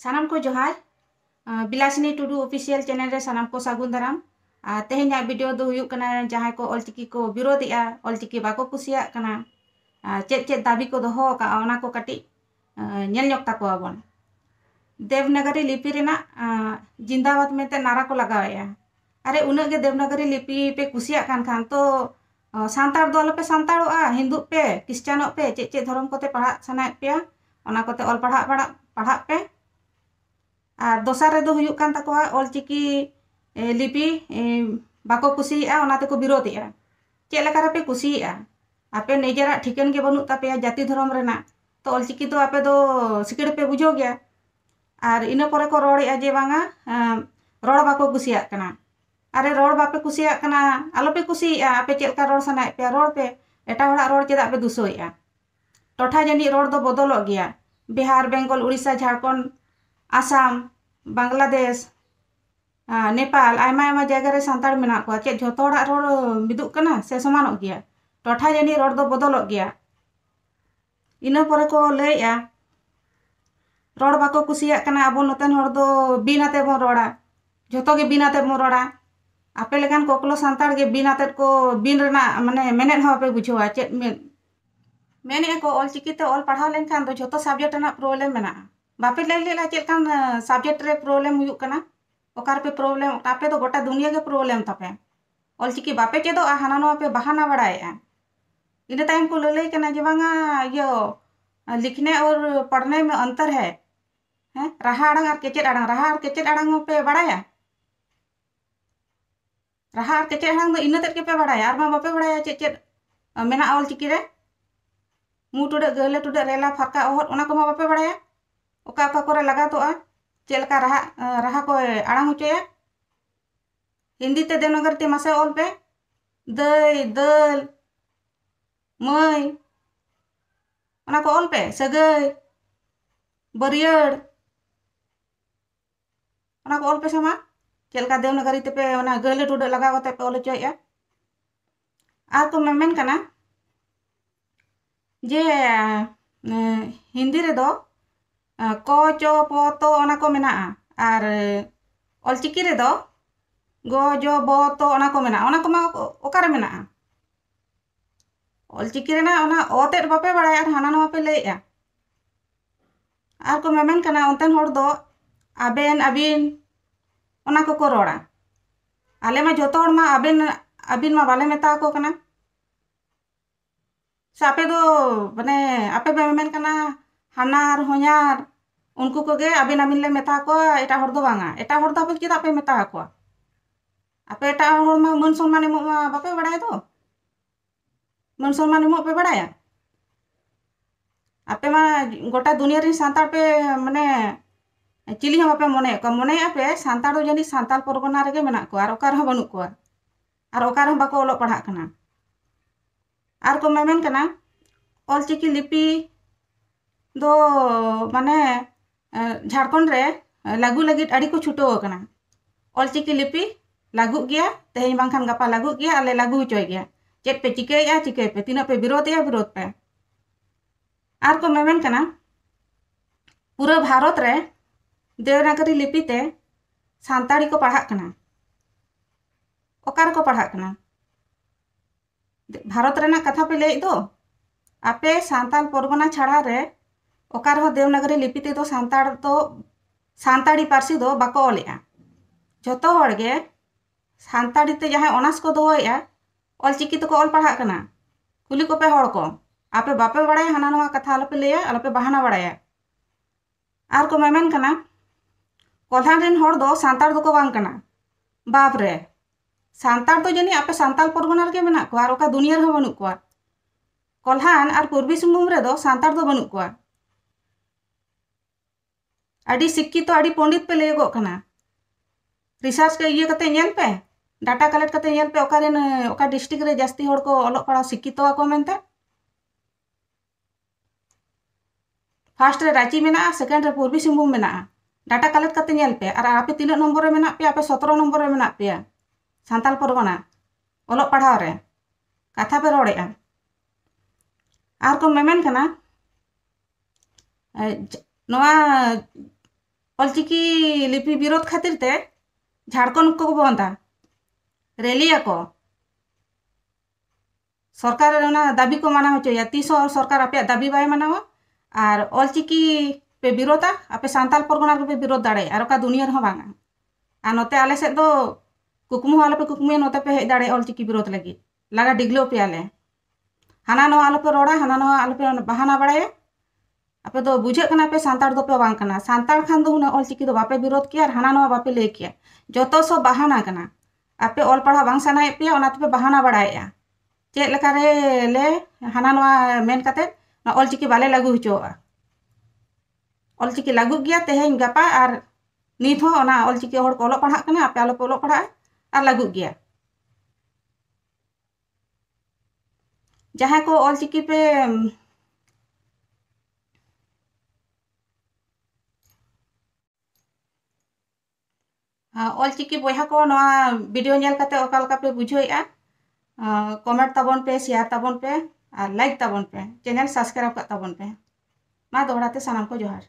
सानाम को जोहार बिलासिनी Tudu official channel रे सानाम को सागुन दाराम तेहेኛ वीडियो दो हुयुक कना जहां को ऑलचिकी को विरोधिया ऑलचिकी बाको कुसिया कना चेद चेद दाबी को दोहो का ओना को कटी ñel ñok takoa bon Devanagari लिपि रेना जिंदाबाद मेते नारा को लगाया अरे उनग के देवनागरी लिपि पे कुसिया खान तो सांतार दो पे सांताड़ोआ हिंदू पे क्रिश्चियनो पे चेद चेद धर्म कोते पढ़ा सनाय पे ओना कोते ऑल पढ़ा पे और दोसार रे दो हुयुक कान ताकोआ ऑलचिकी लिपि बाको कुसिया ओना ते को विरोधिया चेद लेका रे पे कुसिया आपे निजेरा ठिकन के बनुक तापेया जाति धर्म रेना तो ऑलचिकी तो आपे दो सिकड़ पे बुझो गया और इन पर को रोड़े जे बांगा रोड़ बाको कुसिया कना अरे रोड़ बापे कुसिया कना आलोपे कुसिया आपे चेलका रोड़ सनाय पे रोड़ पे एटा होड़ा रोड़ चेदा पे दुसोया टोठा जनी रोड़ दो बदलो गया बिहार बेंगल उड़ीसा झारखंड आसाम बांग्लादेश नेपाल आयमा आयमा जगह रे सांताड़ मेना को चे झोतो होड़ा रोड़ मिदुक कना से समानोग गया टोठा जनी रोड़ दो बदलो गया इन पर को लैया रोड़ बाको कुसिया कना अब नतन होड़ दो बिनाते बो रोड़ा झोतो के बिनाते बो रोड़ा आपे लेकान कोकलो सांताड़ के बिनाते को बिन रेना माने मेने हो पे बुझोआ चेद मेने को ऑलचिकी ते ऑल पढ़ाव लेनखान दो झोतो सब्जेक्ट ना प्रॉब्लम मेना बापे लई लेला चेद कान सब्जेक्ट रे प्रॉब्लम हुयुक कना ओकार पे प्रॉब्लम आपे तो गोटा दुनिया के प्रॉब्लम तापे ऑलचिकी बापे चेदो हाना नो पे बहाना बड़ाया इन टाइम को लई कना जे बांगा यो लिखने और पढ़ने में अंतर है रहा आड़ांग और केचेद आड़ांग रहा और केचेद आड़ांग पे बड़ाया रहा और केचेद आड़ांग दो इन तक के पे बड़ाया और मा बापे बड़ाया चेद चेद मेना ऑलचिकी रे मु टुडे गले टुडे रेला फरका ओहत ओना को मा बापे बड़ाया ओका ओका करे लगा तो चेद लका रहा को आड़ांग होचोया हिंदी ते देवनागरी ते मासे ऑल पे दई दल मई ओना को ऑल पे सगई बरियड़ ओना को ऑल पे समा चेलका देवनागरी ते पे ओना गले टुडे लगा कते पे ऑल चोया आर को मेन कना जे हिंदी रे दो क चो प तो ओना को मेना आर ऑलचिकी रे दो गो जो ब तो ओना को मेना ओना को मा ओकारे मेना ऑलचिकी रे ना ओना ओते बापे बड़ाया आर हाना नो पे लैया आर को मेन कना ओनतेन होड़ दो आबेन अबिन ओना को रोड़ा आले मा जोतो होड़ मा अबिन मा बाले मेता को कना सापे दो माने आपे मेन कना हानार होयार उनको को गे अबिन अबिन ले मेता को एटा होड़ दो बांगा एटा होड़ दो आपे चेदा आपे मेता को आपे एटा होड़ मा मन सम्मान एमो मा बापे बड़ाय दो मन सम्मान एमो पे बड़ाया आपे मा गोटा दुनिया रे सांताड़ पे माने चिली हम आपे मने आपे सांताड़ दो जनी सांताल परगना रे मेना को आर ओकार हो बनु को आर ओकार हम बाको ओलो पढ़ा कना आर को मेन कना ऑलचिकी लिपि दो माने झारखंड रे लागू लगित अड़ी को छुटो कना ऑलचिकी लिपि लागू गया तेहें बांखान गपा लागू गया आले लागू होचोय गया चेद पे चिके पे तीना पे विरोध पे आर को मेन कना पूरा भारत रे देवनागरी लिपि ते सांताड़ी को पढ़ा कना ओकार को पढ़ा कना भारत रेना कथा पे लई दो आपे सांताल परगना छाड़ा रे ओकार हो देवनागरी लिपि ते दो सांताड़ी पारसी दो बाको ओलेया जोतो होड़ गे सांताड़ी ते जहां ऑनर्स को दोया ऑलचिकी तो को ऑल पढ़ा कना कुली को पे होड़ को आपे बापे बड़ाया हाना नवा कथा आलोपे लैया आलोपे बहाना बड़ाया आर को मेन कना कोल्हान रेन होड़ दो सांताड़ दो को बांग कना बाप रे सांताड़ तो जनी आपे सांताल परगना रे मेना को आर ओका दुनिया रे बनु को कोल्हान आर पूर्वी सिंहभूम रे दो सांताड़ दो बनु को अड़ी शिक्षित तो अड़ी पंडित पे लेगो कना रिसर्च के ये कते नेल पे डाटा कलेक्ट कते नेल पे ओका डिस्ट्रिक्ट रे जास्ती होड़ को ओलो पढ़ा शिक्षित को मेनते फर्स्ट रे रांची मेना सेकेंड रे पूर्वी सिंहभूम मेना डाटा कलेक्ट कते नेल पे और आपे तीना नंबर रे मेना पे आपे 17 नंबर रे मेना पे सांताल परगना ओलो पढ़ाव रे कथा पे रोड़ेआ आर को मेन कना नोआ ऑलचिकी लिपि विरोध खातिर ते झारखंड को बंदा रैलिया को सरकार दाबी को माना होचोया तीस सरकार आपे दाबी बाय मानावा और ऑलचिकी पे विरोधा आपे सांताल परगना पे विरोध दाड़े और का दुनिया रहा बांगा आ नोते आले से दो कुकमु आले पे कुकमु नोते पे हेज दाड़े ऑलचिकी विरोध लगी लगा डिगलो पे आले हाना नो आलो पे रोड़ा हाना नो आलो पे बहाना बड़ाए आपे दो बुझे कना पे सांताड़ दो पे बांग कना सांताड़ खान दो हुना ऑलचिकी दो बापे विरोध किया हाना नो बापे ले किया जोतो सो बहाना कना आपे ऑल पढ़ा बांग सनाए पे ओनाते पे बहाना बड़ाएया चेक लेका रे ले हाना नो मेन काते ना ऑलचिकी बाले लागू होचोआ ऑलचिकी लागू गया तेहेन गापा और नीत हो ओना ऑलचिकी होड़ को ओलो पढ़ा कना आपे आलो पे ओलो पढ़ा और लागू गया जहां को ऑलचिकी पे ऑलचिकी बॉया को नवा वीडियो नेल काते ओका लका पे बुझोएआ कमेंट ताबन पे शेयर ताबन पे और लाइक ताबन पे चैनल सब्सक्राइब कर ताबन पे मा दोहराते सानाम को जोहार।